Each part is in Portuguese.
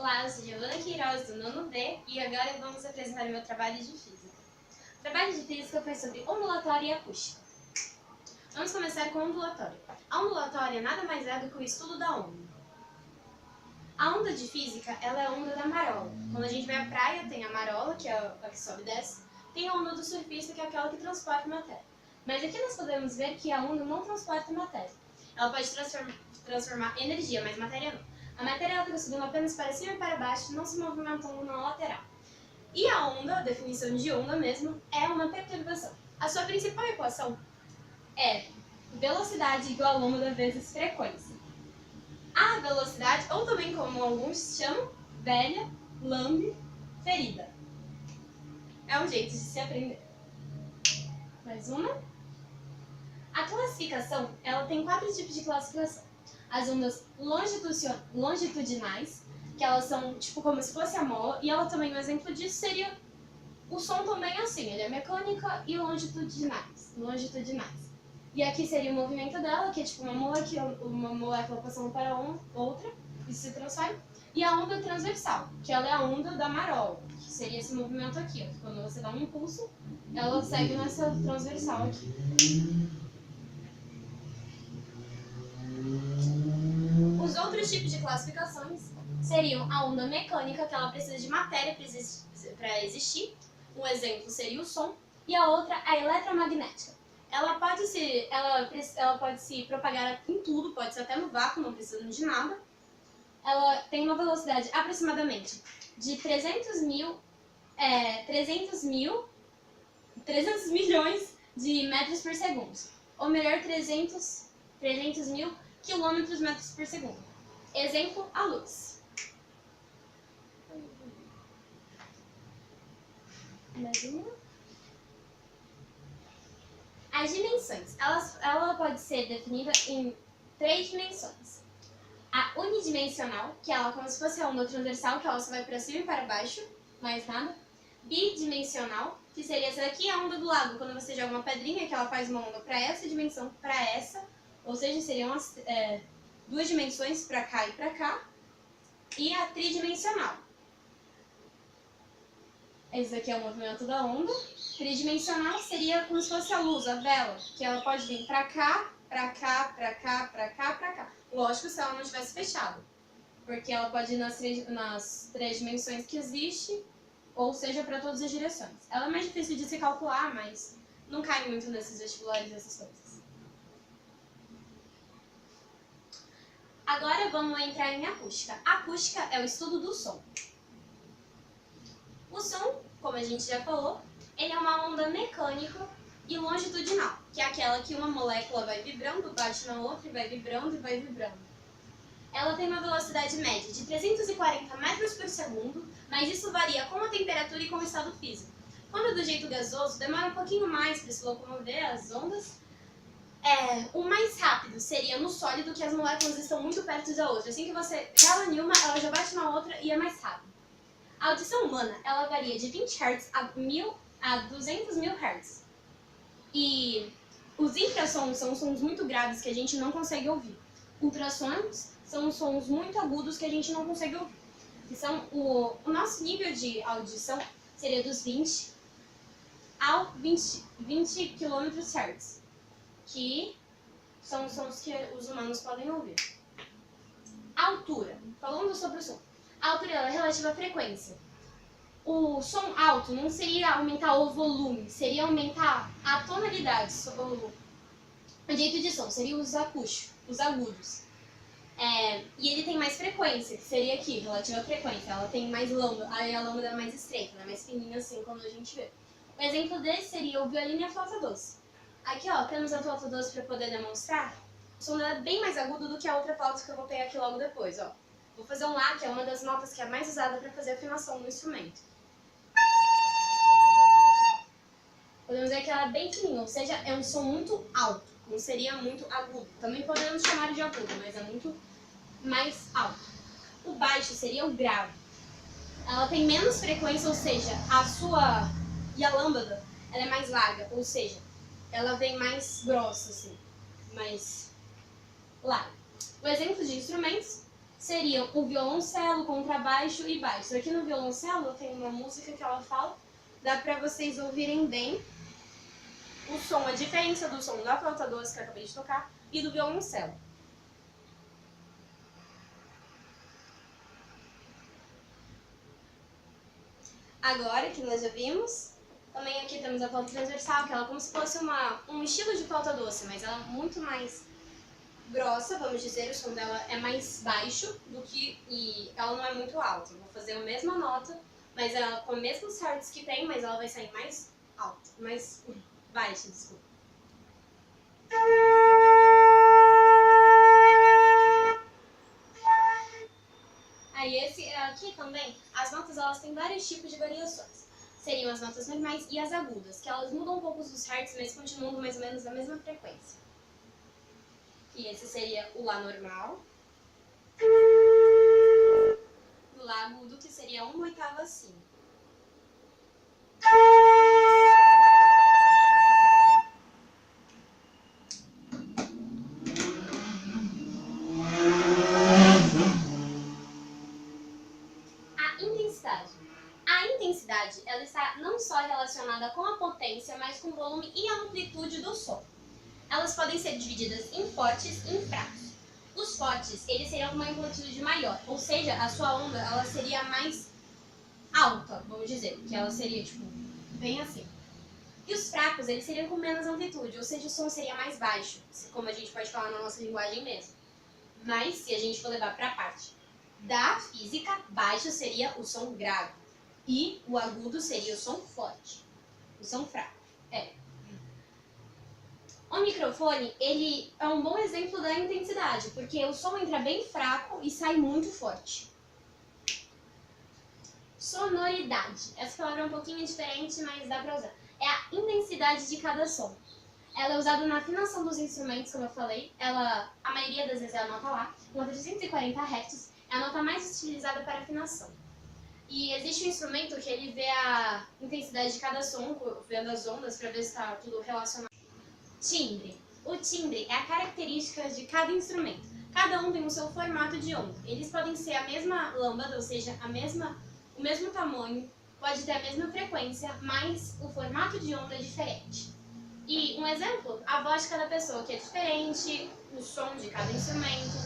Olá, eu sou Giovana Queiroz, do nono B, e agora vamos apresentar o meu trabalho de física. O trabalho de física foi sobre ondulatória e acústica. Vamos começar com ondulatória. A ondulatória nada mais é do que o estudo da onda. A onda de física, ela é a onda da marola. Quando a gente vai à praia, tem a marola, que é a que sobe e desce. Tem a onda do surfista, que é aquela que transporta matéria. Mas aqui nós podemos ver que a onda não transporta matéria. Ela pode transformar energia, mas matéria não. A matéria fica subindo apenas para cima e para baixo, não se movimentando na lateral. E a onda, a definição de onda mesmo, é uma perturbação. A sua principal equação é velocidade igual a lambda vezes frequência. A velocidade, ou também como alguns chamam, velha, lambe, ferida. É um jeito de se aprender. Mais uma. A classificação, ela tem 4 tipos de classificação. As ondas longitudinais, que elas são tipo como se fosse a mola, e ela também, um exemplo disso seria o som também assim, ele é mecânica e longitudinais. E aqui seria o movimento dela, que é tipo uma molécula passando para outra, isso se transforma. E a onda transversal, que ela é a onda da marola, que seria esse movimento aqui, ó. Quando você dá um impulso, ela segue nessa transversal aqui. Os outros tipos de classificações seriam a onda mecânica, que ela precisa de matéria para existir. Um exemplo seria o som. E a outra, a eletromagnética. Ela pode se propagar em tudo, pode ser até no vácuo, não precisando de nada. Ela tem uma velocidade aproximadamente de 300 milhões de metros por segundo. Ou melhor, 300 mil quilômetros metros por segundo. Exemplo, a luz. Mais uma. As dimensões. Ela pode ser definida em 3 dimensões. A unidimensional, que ela é como se fosse a onda transversal, que ela só vai para cima e para baixo, mais nada. Bidimensional, que seria essa daqui, a onda do lago. Quando você joga uma pedrinha, que ela faz uma onda para essa dimensão, para essa. Ou seja, seriam as 2 dimensões para cá e para cá. E a tridimensional. Esse aqui é o movimento da onda. Tridimensional seria como se fosse a luz, a vela, que ela pode vir para cá, para cá, para cá, para cá, para cá. Lógico, se ela não estivesse fechada, porque ela pode ir nas 3 dimensões que existe, ou seja, para todas as direções. Ela é mais difícil de se calcular, mas não cai muito nesses vestibulares e essas coisas. Agora vamos entrar em acústica. A acústica é o estudo do som. O som, como a gente já falou, ele é uma onda mecânica e longitudinal, que é aquela que uma molécula vai vibrando, bate na outra e vai vibrando e vai vibrando. Ela tem uma velocidade média de 340 metros por segundo, mas isso varia com a temperatura e com o estado físico. Quando do jeito gasoso, demora um pouquinho mais para se locomover as ondas. O mais rápido seria no sólido, que as moléculas estão muito perto da outra. Assim que você rela em uma, ela já bate na outra e é mais rápido. A audição humana, ela varia de 20 Hz a 200 mil Hz. E os infrassons são sons muito graves que a gente não consegue ouvir. Ultrassons são sons muito agudos que a gente não consegue ouvir. Que são o nosso nível de audição seria dos 20 ao 20 kHz, que são os sons que os humanos podem ouvir. A altura, falando sobre o som. A altura é relativa à frequência. O som alto não seria aumentar o volume, seria aumentar a tonalidade, o jeito de som, seria os acústicos, os agudos. E ele tem mais frequência, que seria aqui, relativa à frequência. Ela tem mais lambda, aí a lambda é mais estreita, né? Mais fininha assim, quando a gente vê. O exemplo desse seria o violino e a flauta doce. Aqui, ó, temos a flauta doce para poder demonstrar. O som dela é bem mais agudo do que a outra flauta que eu vou pegar aqui logo depois, ó. Vou fazer um Lá, que é uma das notas que é mais usada para fazer afinação no instrumento. Podemos ver que ela é bem fininha, ou seja, é um som muito alto, não seria muito agudo. Também podemos chamar de agudo, mas é muito mais alto. O baixo seria o grave. Ela tem menos frequência, ou seja, e a lambda, ela é mais larga, ou seja, ela vem mais grossa, assim, mais larga. O exemplo de instrumentos seriam o violoncelo, contrabaixo e baixo. Aqui no violoncelo eu tenho uma música que ela fala, dá pra vocês ouvirem bem o som, a diferença do som da flauta doce que eu acabei de tocar e do violoncelo. Agora que nós já vimos, também aqui temos a flauta transversal, que ela é como se fosse um estilo de flauta doce, mas ela é muito mais grossa, vamos dizer, o som dela é mais baixo do que, e ela não é muito alta. Eu vou fazer a mesma nota, mas ela com os mesmos hertz que tem, mas ela vai sair mais alta, mais baixa, desculpa. Aí aqui também, as notas elas têm vários tipos de variações. Seriam as notas normais e as agudas, que elas mudam um pouco os hertz, mas continuam mais ou menos a mesma frequência. E esse seria o Lá normal. E o Lá agudo, que seria uma oitava acima. A intensidade, ela está não só relacionada com a potência, mas com o volume e a amplitude do som. Elas podem ser divididas em fortes e em fracos. Os fortes, eles seriam com uma amplitude maior, ou seja, a sua onda ela seria mais alta, vamos dizer, que ela seria tipo bem assim. E os fracos, eles seriam com menos amplitude, ou seja, o som seria mais baixo, como a gente pode falar na nossa linguagem mesmo. Mas se a gente for levar para a parte da física, baixo seria o som grave e o agudo seria o som forte, o som fraco. O microfone, ele é um bom exemplo da intensidade, porque o som entra bem fraco e sai muito forte. Sonoridade. Essa palavra é um pouquinho diferente, mas dá pra usar. É a intensidade de cada som. Ela é usada na afinação dos instrumentos, como eu falei. A maioria das vezes é a nota Lá. Uma 340 Hz é a nota mais utilizada para afinação. E existe um instrumento que ele vê a intensidade de cada som, vendo as ondas, para ver se está tudo relacionado. Timbre. O timbre é a característica de cada instrumento. Cada um tem o seu formato de onda. Eles podem ser a mesma lâmpada, ou seja, o mesmo tamanho, pode ter a mesma frequência, mas o formato de onda é diferente. E um exemplo, a voz de cada pessoa, que é diferente, o som de cada instrumento.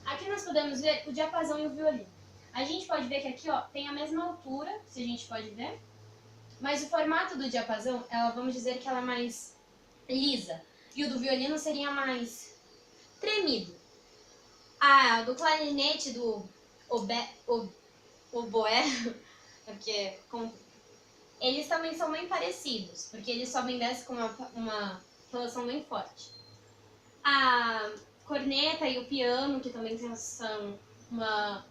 Aqui nós podemos ver o diapasão e o violino. A gente pode ver que aqui tem a mesma altura, se a gente pode ver, mas o formato do diapasão, vamos dizer que ela é mais lisa, e o do violino seria mais tremido. A do clarinete, do oboé, porque eles também são bem parecidos, porque eles sobem e descem com uma relação bem forte. A corneta e o piano, que também são uma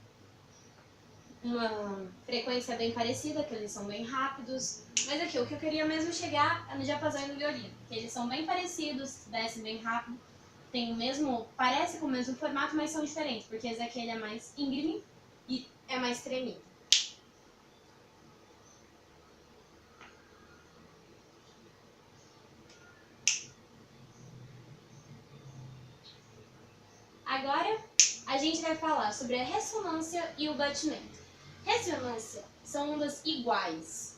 frequência bem parecida, que eles são bem rápidos. Mas aqui, o que eu queria mesmo chegar é no diapasão e no violino, que eles são bem parecidos, descem bem rápido, parece com o mesmo formato, mas são diferentes, porque esse aqui ele é mais íngreme e é mais tremido. Agora, a gente vai falar sobre a ressonância e o batimento. Ressonância são ondas iguais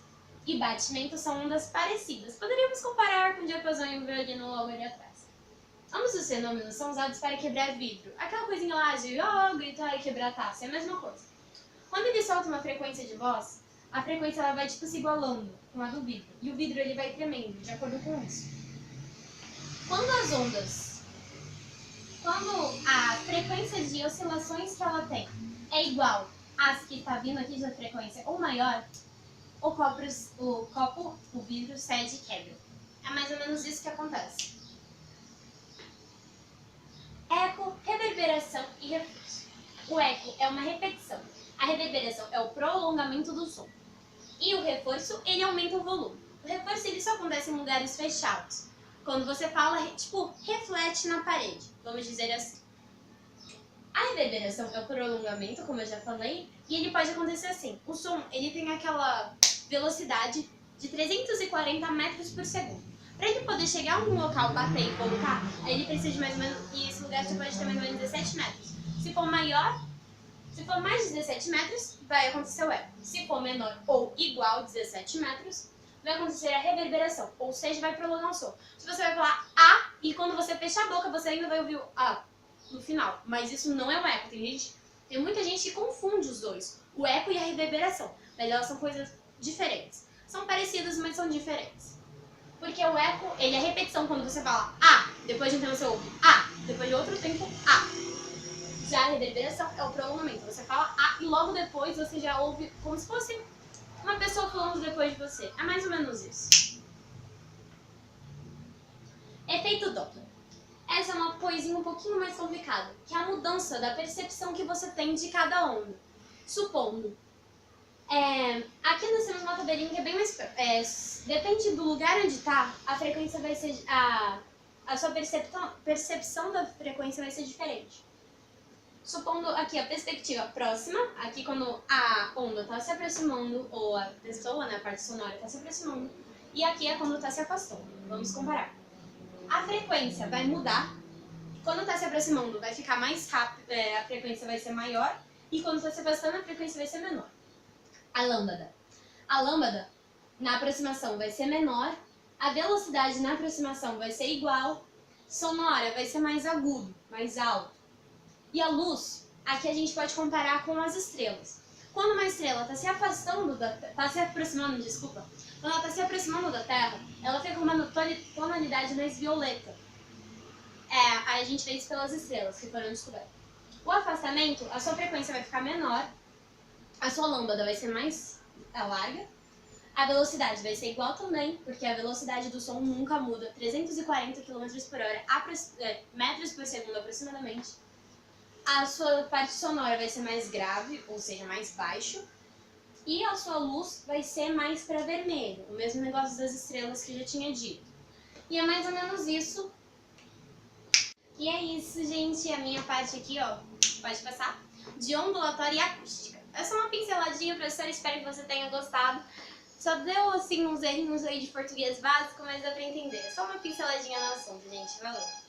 e batimento são ondas parecidas. Poderíamos comparar com o diapasão e o violino logo ali atrás. Ambos os fenômenos são usados para quebrar vidro. Aquela coisinha lá de gritar e quebrar taça, é a mesma coisa. Quando ele solta uma frequência de voz, a frequência ela vai se igualando com a do vidro. E o vidro ele vai tremendo, de acordo com isso. Quando a frequência de oscilações que ela tem é igual às que está vindo aqui da frequência ou maior, o vidro cede e quebra. É mais ou menos isso que acontece. Eco, reverberação e reforço. O eco é uma repetição. A reverberação é o prolongamento do som. E o reforço, ele aumenta o volume. O reforço ele só acontece em lugares fechados. Quando você fala, reflete na parede, vamos dizer assim. A reverberação é o prolongamento, como eu já falei, e ele pode acontecer assim. O som, ele tem aquela velocidade de 340 metros por segundo. Para ele poder chegar a algum local, bater e voltar, aí ele precisa de mais ou menos, e esse lugar já pode ter mais ou menos 17 metros. Se for maior, Se for mais de 17 metros, vai acontecer o eco. Se for menor ou igual a 17 metros, vai acontecer a reverberação, ou seja, vai prolongar o som. Se você vai falar A, e quando você fechar a boca, você ainda vai ouvir o A no final. Mas isso não é um eco. Tem muita gente que confunde os dois, o eco e a reverberação. Mas elas são coisas diferentes. São parecidas, mas são diferentes. Porque o eco, ele é repetição quando você fala A, depois de um tempo você ouve A, depois de outro tempo A. Já a reverberação é o prolongamento. Você fala A e logo depois você já ouve como se fosse uma pessoa falando depois de você. É mais ou menos isso. Efeito Doppler. Essa é uma coisinha um pouquinho mais complicada, que é a mudança da percepção que você tem de cada onda. Supondo, aqui nós temos uma tabelinha que é bem mais... depende do lugar onde está, a frequência vai ser... A sua percepção da frequência vai ser diferente. Supondo aqui a perspectiva próxima, aqui quando a onda está se aproximando, ou a pessoa, né, a parte sonora está se aproximando, e aqui é quando está se afastando. Vamos comparar. A frequência vai mudar, quando está se aproximando vai ficar mais rápido, a frequência vai ser maior, e quando está se afastando a frequência vai ser menor. A lambda na aproximação vai ser menor, a velocidade na aproximação vai ser igual, sonora vai ser mais agudo, mais alto. E a luz, aqui a gente pode comparar com as estrelas. Quando uma estrela está se aproximando da Terra, ela fica com uma tonalidade mais violeta. Aí a gente vê isso pelas estrelas que foram descobertas. O afastamento, a sua frequência vai ficar menor, a sua lambda vai ser mais larga, a velocidade vai ser igual também, porque a velocidade do som nunca muda, 340 km por hora, metros por segundo aproximadamente. A sua parte sonora vai ser mais grave, ou seja, mais baixo. E a sua luz vai ser mais para vermelho, o mesmo negócio das estrelas que eu já tinha dito. E é mais ou menos isso. E é isso, gente, a minha parte aqui, ó, pode passar, de ondulatória e acústica. Essa é uma pinceladinha, professora, espero que você tenha gostado. Só deu, assim, uns errinhos aí de português básico, mas dá pra entender. É só uma pinceladinha no assunto, gente, valeu!